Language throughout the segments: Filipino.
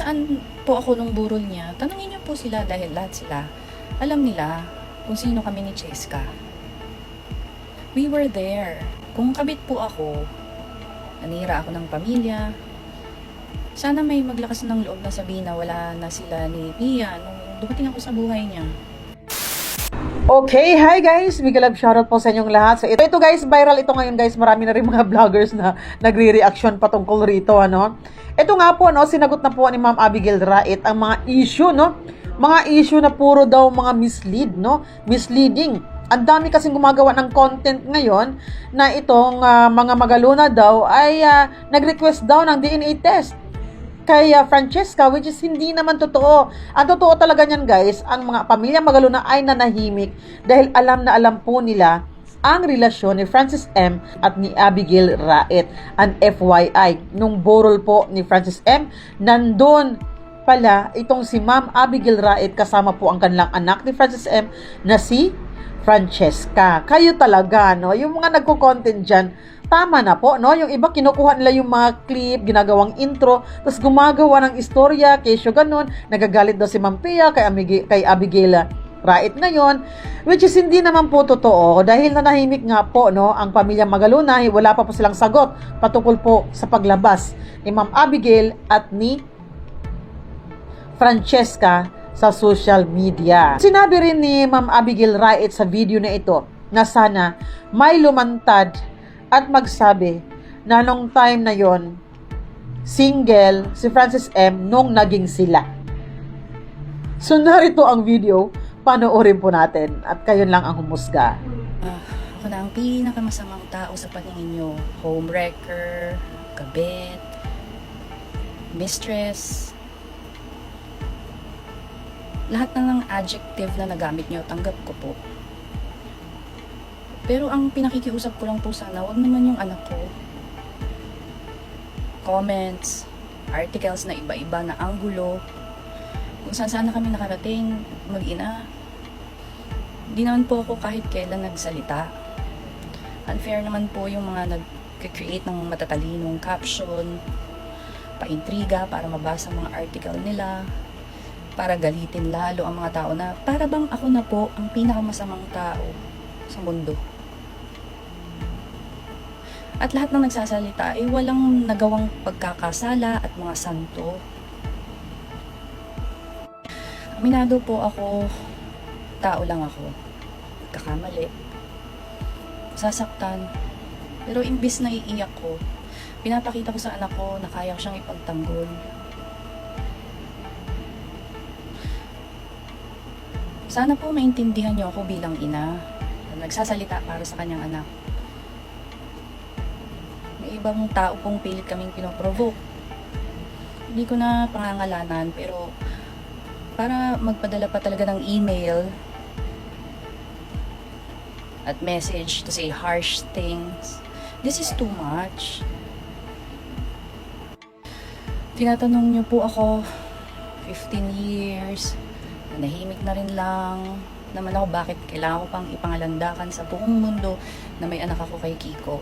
nasaan po ako nung burol niya, tanungin niyo po sila dahil lahat sila, alam nila kung sino kami ni Cheska. We were there. Kung kabit po ako, nanira ako ng pamilya, sana may maglakas ng loob na sabihin na wala na sila ni Pia nung dumating ako sa buhay niya. Okay, hi guys! Big love shoutout po sa inyong lahat. So ito guys, viral ito ngayon guys. Marami na rin mga vloggers na nagre-reaction patungkol rito, ano. Ito nga po, no, sinagot na po ni Ma'am Abigail Rait ang mga issue, no. Mga issue na puro daw mga misleading. Ang dami kasing gumagawa ng content ngayon na itong mga magaluna daw ay nag-request daw ng DNA test kay Francesca, which is hindi naman totoo. Ang totoo talaga niyan guys, ang mga pamilya Magaluna ay nanahimik dahil alam na alam po nila ang relasyon ni Francis M. at ni Abigail Rait. And FYI, nung burol po ni Francis M., nandun pala itong si Ma'am Abigail Rait kasama po ang kanilang anak ni Francis M. na si Francesca. Kayo talaga, no? Yung mga nagko-content dyan, tama na po, no? Yung iba, kinukuha nila yung mga clip, ginagawang intro, tapos gumagawa ng istorya, kesyo ganun, nagagalit daw si Ma'am Pia kay Abigail Rait ngayon, which is hindi naman po totoo, dahil nanahimik nga po, no, ang pamilya Magaluna, wala pa po silang sagot patungkol po sa paglabas ni Ma'am Abigail at ni Francesca sa social media. Sinabi rin ni Ma'am Abigail Rait sa video na ito na sana may lumantad at magsabi na nung time na yon single si Francis M. nung naging sila. So narito ang video, panoorin po natin at kayo lang ang humusga. Ako na ang pinakamasamang tao sa paningin nyo. Homewrecker, kabit, mistress. Lahat na ng adjective na nagamit nyo, tanggap ko po. Pero ang pinakikiusap ko lang po sana, wag naman yung anak ko. Comments, articles na iba-iba na anggulo, kung saan sana kami nakarating, mag-ina. Hindi naman po ako kahit kailan nagsalita. Unfair naman po yung mga nag-create ng matatalinong caption, paintriga para mabasa mga article nila, para galitin lalo ang mga tao na para bang ako na po ang pinakamasamang tao sa mundo. At lahat ng nagsasalita ay walang nagawang pagkakasala at mga santo. Aminado po ako, tao lang ako. Kakamali. Sasaktan. Pero imbis na iiyak ko, pinapakita ko sa anak ko na kaya ko siyang ipagtanggol. Sana po maintindihan niyo ako bilang ina na nagsasalita para sa kanyang anak. May ibang tao pong pilit kaming pinoprovoke. Hindi ko na pangangalanan pero para magpadala pa talaga ng email at message to say harsh things. This is too much. Tinatanong niyo po ako, 15 years, nahimik na rin lang naman ako bakit kailangan ko pang ipangalandakan sa buong mundo na may anak ako kay Kiko.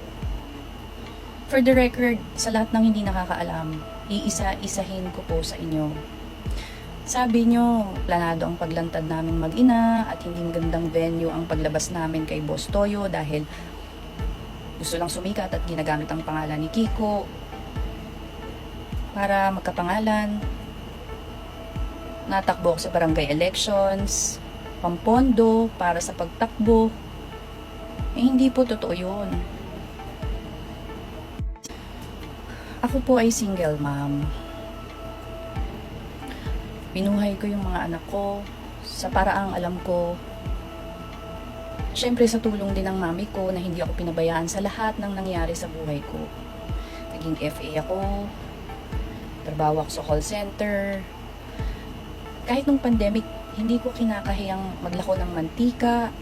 For the record, sa lahat ng hindi nakakaalam, iisa-isahin ko po sa inyo. Sabi nyo, planado ang paglantad namin mag-ina at hindi magandang venue ang paglabas namin kay Boss Toyo dahil gusto lang sumikat at ginagamit ang pangalan ni Kiko para magkapangalan. Natakbo ako sa barangay elections, pampondo para sa pagtakbo. Hindi po totoo yun. Ako po ay single mom. Pinuhay ko yung mga anak ko sa paraang alam ko. Siyempre sa tulong din ng mami ko na hindi ako pinabayaan sa lahat ng nangyari sa buhay ko. Naging FA ako, trabaho ako sa call center. Kahit nung pandemic, hindi ko kinakahiyang maglako ng mantika,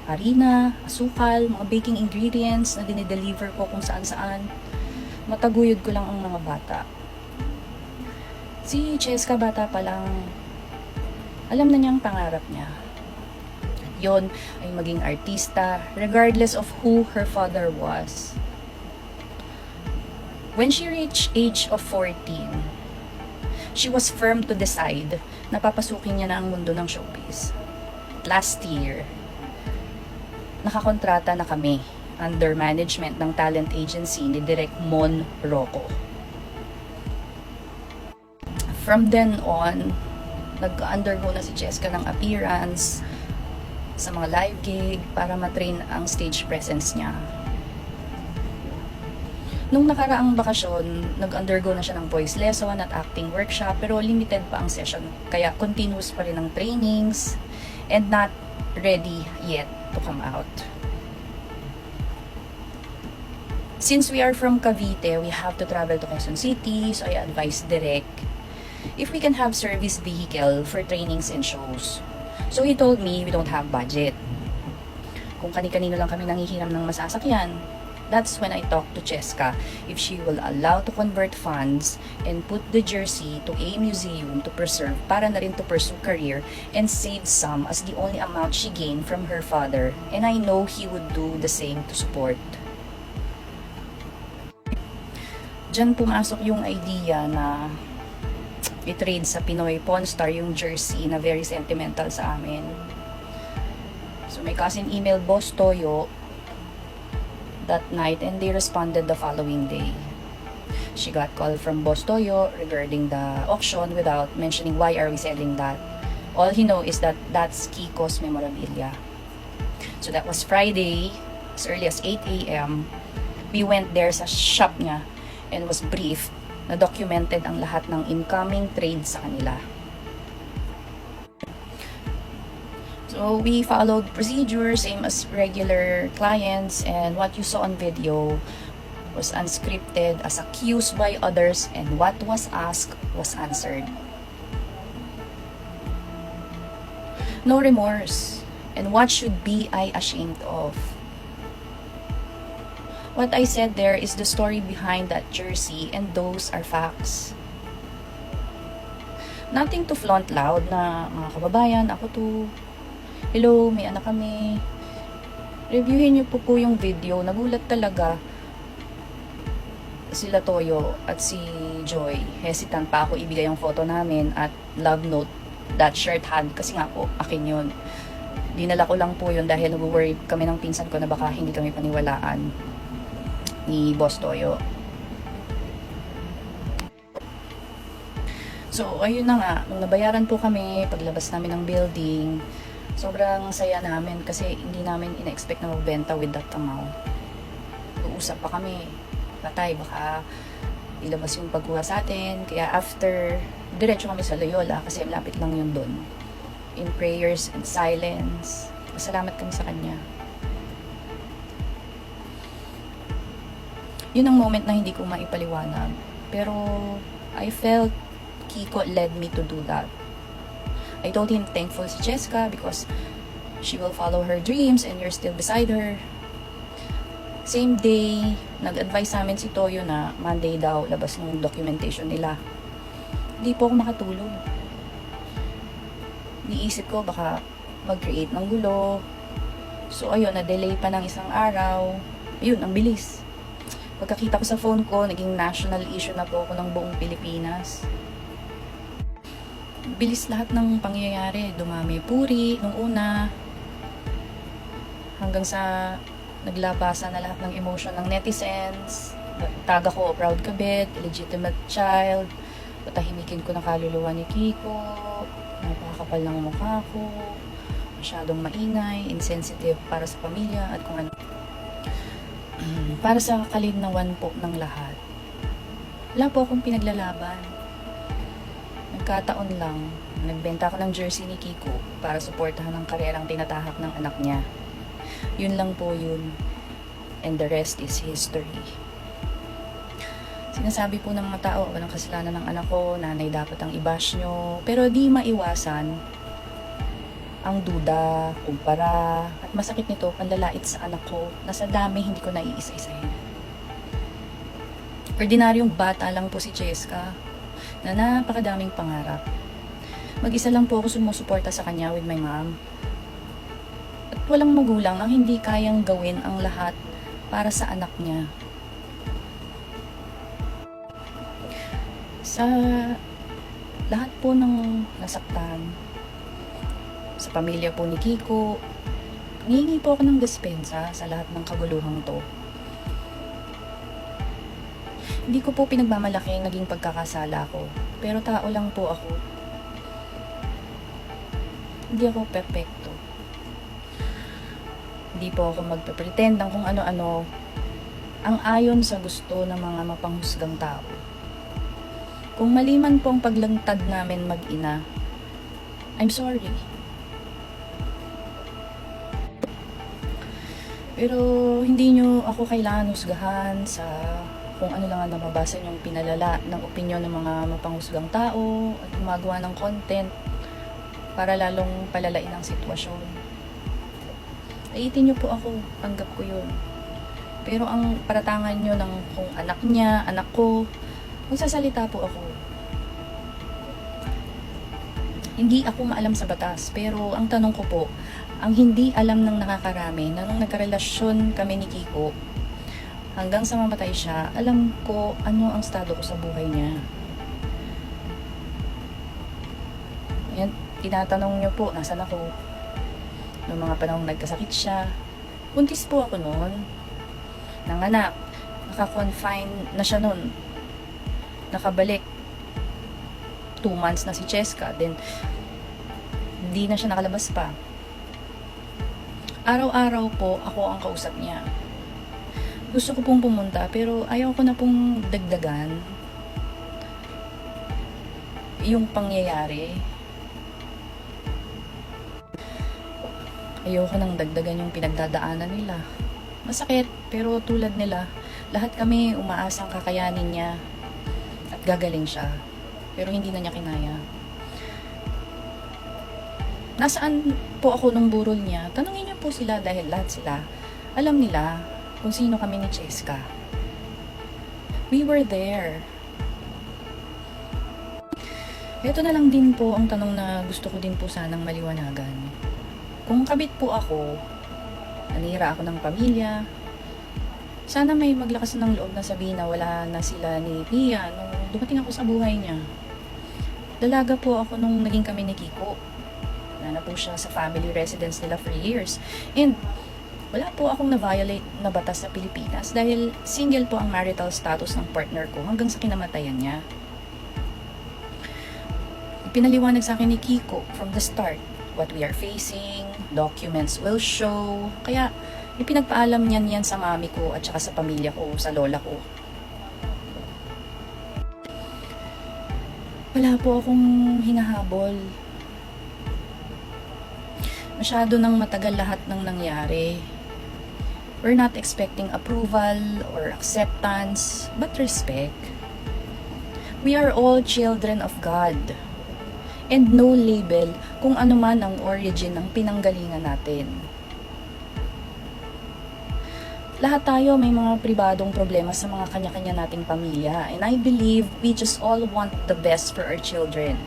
harina, asukal, mga baking ingredients na dinideliver ko kung saan-saan. Mataguyod ko lang ang mga bata. Si Cheska bata pa lang, alam na niya ang pangarap niya. At yun ay maging artista regardless of who her father was. When she reached age of 14, she was firm to decide na papasukin niya na ang mundo ng showbiz. Last year, nakakontrata na kami under management ng talent agency ni Direk Mon Rocco. From then on, nag-undergo na si Cheska ng appearance sa mga live gig para matrain ang stage presence niya. Nung nakaraang bakasyon, nag-undergo na siya ng voice lesson at acting workshop, pero limited pa ang session, kaya continuous pa rin ang trainings and not ready yet to come out. Since we are from Cavite, we have to travel to Quezon City, so I advise Direk if we can have service vehicle for trainings and shows. So he told me we don't have budget. Kung kani-kanino lang kami nanghihiram ng masasakyan. That's when I talked to Cheska if she will allow to convert funds and put the jersey to a museum to preserve para na rin to pursue career and save some as the only amount she gained from her father, and I know he would do the same to support. Diyan pumasok yung idea na i-trade sa Pinoy Pawn Star yung jersey na very sentimental sa amin. So my cousin emailed Boss Toyo that night and they responded the following day. She got call from Boss Toyo regarding the auction without mentioning why are we selling that. All he know is that that's Kiko's memorabilia. So that was Friday, as early as 8 a.m. We went there sa shop niya and was briefed na documented ang lahat ng incoming trade sa kanila. So we followed procedure, same as regular clients, and what you saw on video was unscripted as accused by others, and what was asked was answered. No remorse, and what should be I ashamed of? What I said there is the story behind that jersey, and those are facts. Nothing to flaunt loud na mga kababayan, ako to. Hello, may anak kami. Reviewin niyo po yung video. Nagulat talaga sila Toyo at si Joy. Hesitant pa ako ibigay yung photo namin at love note that shirt had kasi nga po akin yun. Dinala ko lang po yun dahil nag-worry kami ng pinsan ko na baka hindi kami paniwalaan ni Boss Toyo. So, ayun na nga. Nung nabayaran po kami, paglabas namin ng building, sobrang saya namin kasi hindi namin ina-expect na magbenta with that amount. Uusap pa kami. Patay, baka ilabas yung pagkuha sa atin. Kaya after, diretso kami sa Loyola kasi malapit lang yun doon. In prayers and silence, masalamat kami sa kanya. Yun ang moment na hindi ko maipaliwanag. Pero I felt Kiko led me to do that. I told him thankful si Cheska because she will follow her dreams and you're still beside her. Same day, nag-advise sa amin si Toyo na Monday daw labas ng documentation nila. Hindi po ako makatulog. Niisip ko baka mag-create ng gulo. So ayun, na-delay pa ng isang araw. Ayun, ang bilis. Pagkakita ko sa phone ko, naging national issue na po ako ng buong Pilipinas. Bilis lahat ng pangyayari. Dumami puri nung una. Hanggang sa naglabasa na lahat ng emotion ng netizens. Tag ako, proud kabit, illegitimate child. Patahimikin ko ng kaluluwa ni Kiko. Napakapal ng mukha ko. Masyadong maingay, insensitive para sa pamilya at kung ano. Para sa kalinawan po ng lahat. Wala po akong pinaglalaban. Nagkataon lang, nagbenta ako ng jersey ni Kiko para suportahan ang karerang tinatahak ng anak niya. Yun lang po yun. And the rest is history. Sinasabi po ng mga tao, walang kasalanan ng anak ko, nanay dapat ang i-bash nyo. Pero di maiwasan ang duda, kumpara, at masakit nito, panlalait sa anak ko na sa dami hindi ko naiisa-isahin. Ordinaryong bata lang po si Cheska na napakadaming pangarap. Mag-isa lang po ako sumusuporta sa kanya with my mom. At walang magulang ang hindi kayang gawin ang lahat para sa anak niya. Sa lahat po ng nasaktan sa pamilya po ni Kiko. Hihingi po ako ng dispensa sa lahat ng kaguluhang to. Hindi ko po pinagmamalaki ang naging pagkakasala ko, pero tao lang po ako. Hindi ako perpekto. Hindi po ako magpe-pretend ng kung ano-ano ang ayon sa gusto ng mga mapanghusgang tao. Kung mali man po ang paglantad namin mag-ina, I'm sorry. Pero hindi nyo ako kailangan husgahan sa kung ano lang ang nababasa nyong pinalala ng opinyon ng mga mapanghusgang tao at gumagawa ng content para lalong palalain ang sitwasyon. Aitin nyo po ako, tanggap ko yun. Pero ang paratangan nyo ng kung anak niya, anak ko, magsasalita po ako. Hindi ako maalam sa batas, pero ang tanong ko po, ang hindi alam ng nakakarami na nung nagkarelasyon kami ni Kiko, hanggang sa mamatay siya, alam ko ano ang estado ko sa buhay niya. Yan, tinatanong niyo po, nasan ako? Noong mga panahong nagkasakit siya, buntis po ako noon. Nanganak, naka-confine na siya noon. Nakabalik. 2 months na si Cheska, then hindi na siya nakalabas pa. Araw-araw po ako ang kausap niya. Gusto ko pong pumunta pero ayaw ko na pong dagdagan yung pangyayari. Ayaw ko nang dagdagan yung pinagdadaanan nila. Masakit, pero tulad nila, lahat kami umaasang kakayanin niya at gagaling siya. Pero hindi na niya kinaya. Nasaan po ako nung burol niya? Tanungin niyo po sila dahil lahat sila alam nila kung sino kami ni Cheska. We were there. Ito na lang din po ang tanong na gusto ko din po sanang maliwanagan. Kung kabit po ako, nanira ako ng pamilya, sana may maglakas ng loob na sabihin na wala na sila ni Pia nung dumating ako sa buhay niya. Dalaga po ako nung naging kami ni Kiko. Wala na po siya sa family residence nila for years. And wala po akong na-violate na batas sa Pilipinas dahil single po ang marital status ng partner ko hanggang sa kinamatayan niya. Ipinaliwanag sa akin ni Kiko from the start what we are facing, documents will show. Kaya ipinagpaalam niyan sa mami ko at saka sa pamilya ko, sa lola ko. Wala po akong hinahabol. Masyado nang matagal lahat ng nangyari. We're not expecting approval or acceptance, but respect. We are all children of God. And no label kung ano man ang origin ng pinanggalingan natin. Lahat tayo may mga pribadong problema sa mga kanya-kanya nating pamilya. And I believe we just all want the best for our children.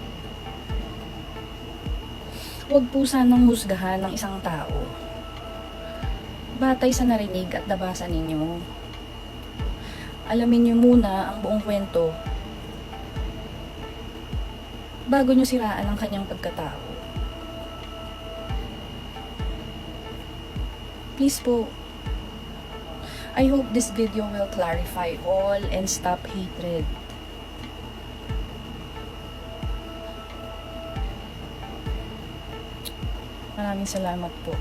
Huwag po sanang husgahan ng isang tao. Batay sa narinig at nabasa ninyo. Alamin niyo muna ang buong kwento bago niyo siraan ang kanyang pagkatao. Please po, I hope this video will clarify all and stop hatred. Maraming salamat po.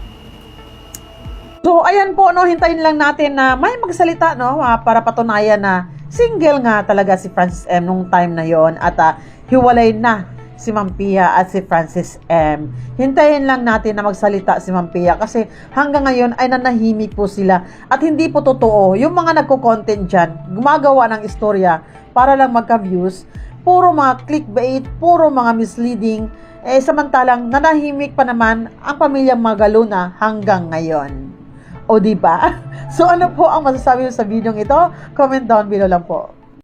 So, ayan po, no, hintayin lang natin na may magsalita, no, para patunayan na single nga talaga si Francis M. nung time na yon at hiwalay na si Ma'am Pia at si Francis M. Hintayin lang natin na magsalita si Ma'am Pia kasi hanggang ngayon ay nanahimik po sila at hindi po totoo. Yung mga nagko-content dyan, gumagawa ng istorya para lang magka-views, puro mga clickbait, puro mga misleading, samantalang nanahimik pa naman ang pamilyang Magalona hanggang ngayon. O diba? So ano po ang masasabi sa video ito? Comment down below lang po.